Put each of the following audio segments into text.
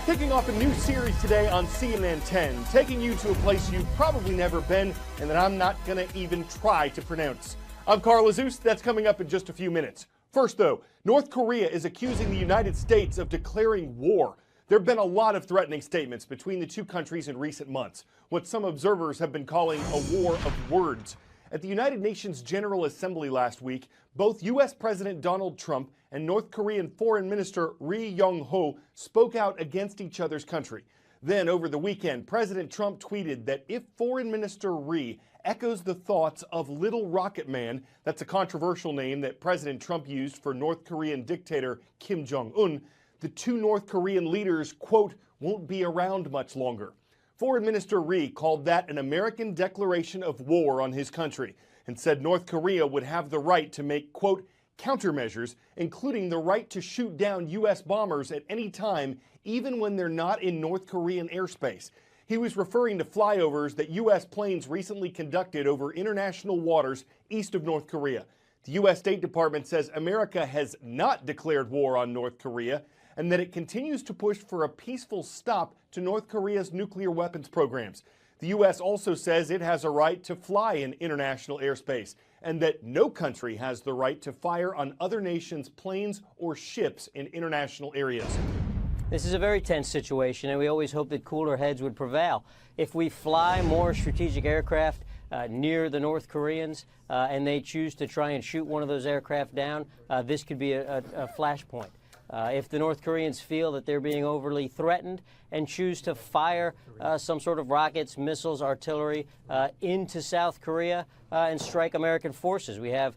We're kicking off a new series today on CNN 10, taking you to a place you've probably never been and that I'm not going to even try to pronounce. I'm Carl Azus. That's coming up in just a few minutes. First, though, North Korea is accusing the United States of declaring war. There have been a lot of threatening statements between the two countries in recent months, what some observers have been calling a war of words. At the United Nations General Assembly last week, both U.S. President Donald Trump and North Korean Foreign Minister Ri Yong-ho spoke out against each other's country. Then, over the weekend, President Trump tweeted that if Foreign Minister Ri echoes the thoughts of Little Rocket Man, that's a controversial name that President Trump used for North Korean dictator Kim Jong-un, the two North Korean leaders, quote, won't be around much longer. Foreign Minister Ri called that an American declaration of war on his country and said North Korea would have the right to make, quote, countermeasures, including the right to shoot down U.S. bombers at any time, even when they're not in North Korean airspace. He was referring to flyovers that U.S. planes recently conducted over international waters east of North Korea. The U.S. State Department says America has not declared war on North Korea and that it continues to push for a peaceful stop to North Korea's nuclear weapons programs. The U.S. also says it has a right to fly in international airspace and that no country has the right to fire on other nations' planes or ships in international areas. This is a very tense situation, and we always hope that cooler heads would prevail. If we fly more strategic aircraft near the North Koreans and they choose to try and shoot one of those aircraft down, this could be a flashpoint. If the North Koreans feel that they're being overly threatened and choose to fire some sort of rockets, missiles, artillery into South Korea and strike American forces. We have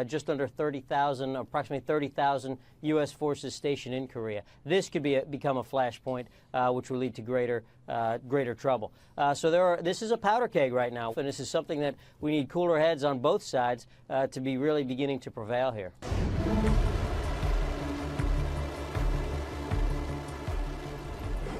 just under 30,000, approximately 30,000 U.S. forces stationed in Korea. This could become a flashpoint, which will lead to greater trouble. This is a powder keg right now, and this is something that we need cooler heads on both sides to be really beginning to prevail here.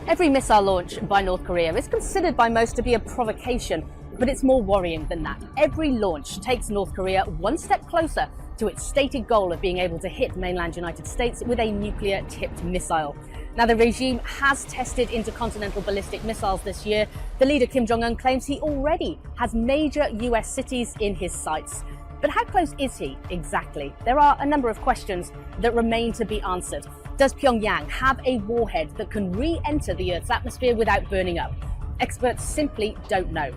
Every missile launch by North Korea is considered by most to be a provocation, but it's more worrying than that. Every launch takes North Korea one step closer to its stated goal of being able to hit mainland United States with a nuclear-tipped missile. Now, the regime has tested intercontinental ballistic missiles this year. The leader, Kim Jong-un, claims he already has major US cities in his sights. But how close is he exactly? There are a number of questions that remain to be answered. Does Pyongyang have a warhead that can re-enter the Earth's atmosphere without burning up? Experts simply don't know.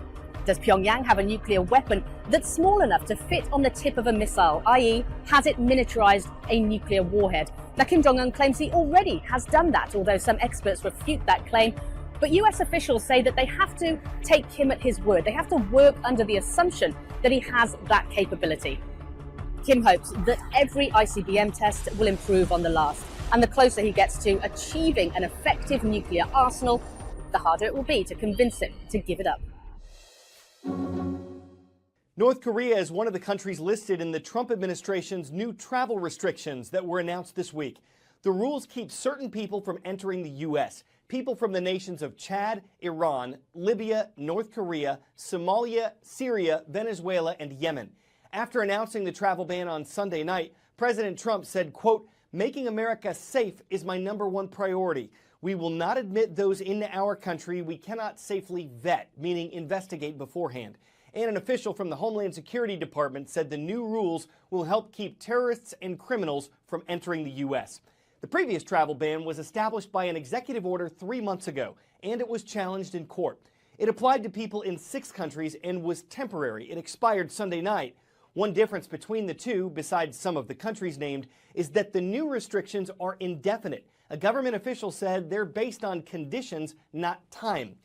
Does Pyongyang have a nuclear weapon that's small enough to fit on the tip of a missile, i.e. has it miniaturized a nuclear warhead? Now, Kim Jong-un claims he already has done that, although some experts refute that claim. But US officials say that they have to take him at his word. They have to work under the assumption that he has that capability. Kim hopes that every ICBM test will improve on the last. And the closer he gets to achieving an effective nuclear arsenal, the harder it will be to convince him to give it up. North Korea is one of the countries listed in the Trump administration's new travel restrictions that were announced this week. The rules keep certain people from entering the U.S. People from the nations of Chad, Iran, Libya, North Korea, Somalia, Syria, Venezuela, and Yemen. After announcing the travel ban on Sunday night, President Trump said, quote, making America safe is my #1 priority. We will not admit those into our country we cannot safely vet, meaning investigate beforehand. And an official from the Homeland Security Department said the new rules will help keep terrorists and criminals from entering the U.S. The previous travel ban was established by an executive order 3 months ago, and it was challenged in court. It applied to people in 6 countries and was temporary. It expired Sunday night. One difference between the two, besides some of the countries named, is that the new restrictions are indefinite. A government official said they're based on conditions, not time.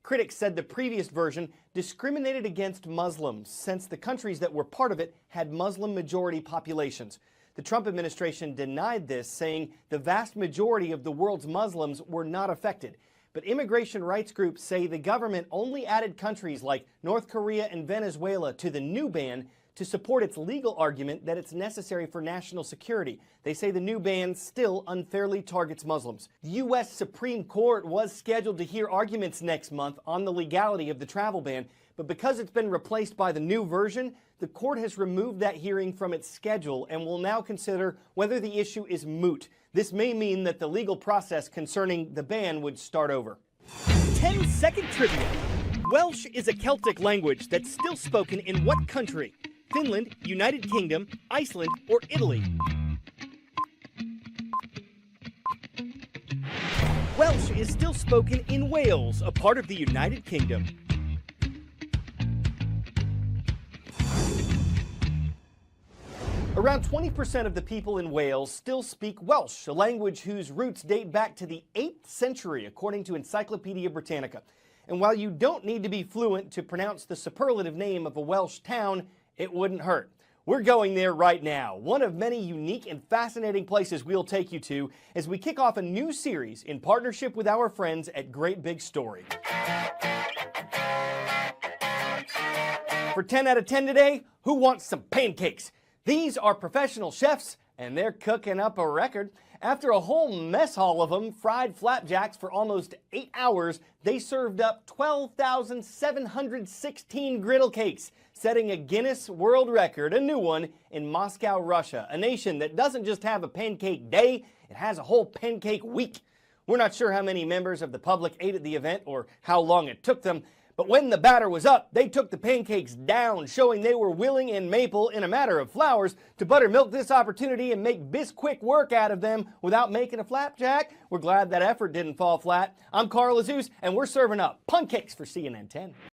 Critics said the previous version discriminated against Muslims, since the countries that were part of it had Muslim-majority populations. The Trump administration denied this, saying the vast majority of the world's Muslims were not affected. But immigration rights groups say the government only added countries like North Korea and Venezuela to the new ban to support its legal argument that it's necessary for national security. They say the new ban still unfairly targets Muslims. The U.S. Supreme Court was scheduled to hear arguments next month on the legality of the travel ban, but because it's been replaced by the new version, the court has removed that hearing from its schedule and will now consider whether the issue is moot. This may mean that the legal process concerning the ban would start over. 10-second trivia. Welsh is a Celtic language that's still spoken in what country? Finland, United Kingdom, Iceland, or Italy? Welsh is still spoken in Wales, a part of the United Kingdom. Around 20% of the people in Wales still speak Welsh, a language whose roots date back to the 8th century, according to Encyclopedia Britannica. And while you don't need to be fluent to pronounce the superlative name of a Welsh town, it wouldn't hurt. We're going there right now, one of many unique and fascinating places we'll take you to as we kick off a new series in partnership with our friends at Great Big Story. For 10 out of 10 today, who wants some pancakes? These are professional chefs, and they're cooking up a record. After a whole mess hall of them fried flapjacks for almost 8 hours, they served up 12,716 griddle cakes, setting a Guinness World Record, a new one, in Moscow, Russia, a nation that doesn't just have a pancake day, it has a whole pancake week. We're not sure how many members of the public ate at the event or how long it took them, but when the batter was up, they took the pancakes down, showing they were willing and maple in a matter of flours to buttermilk this opportunity and make bisquick work out of them without making a flapjack. We're glad that effort didn't fall flat. I'm Carl Azus, and we're serving up pancakes for CNN 10.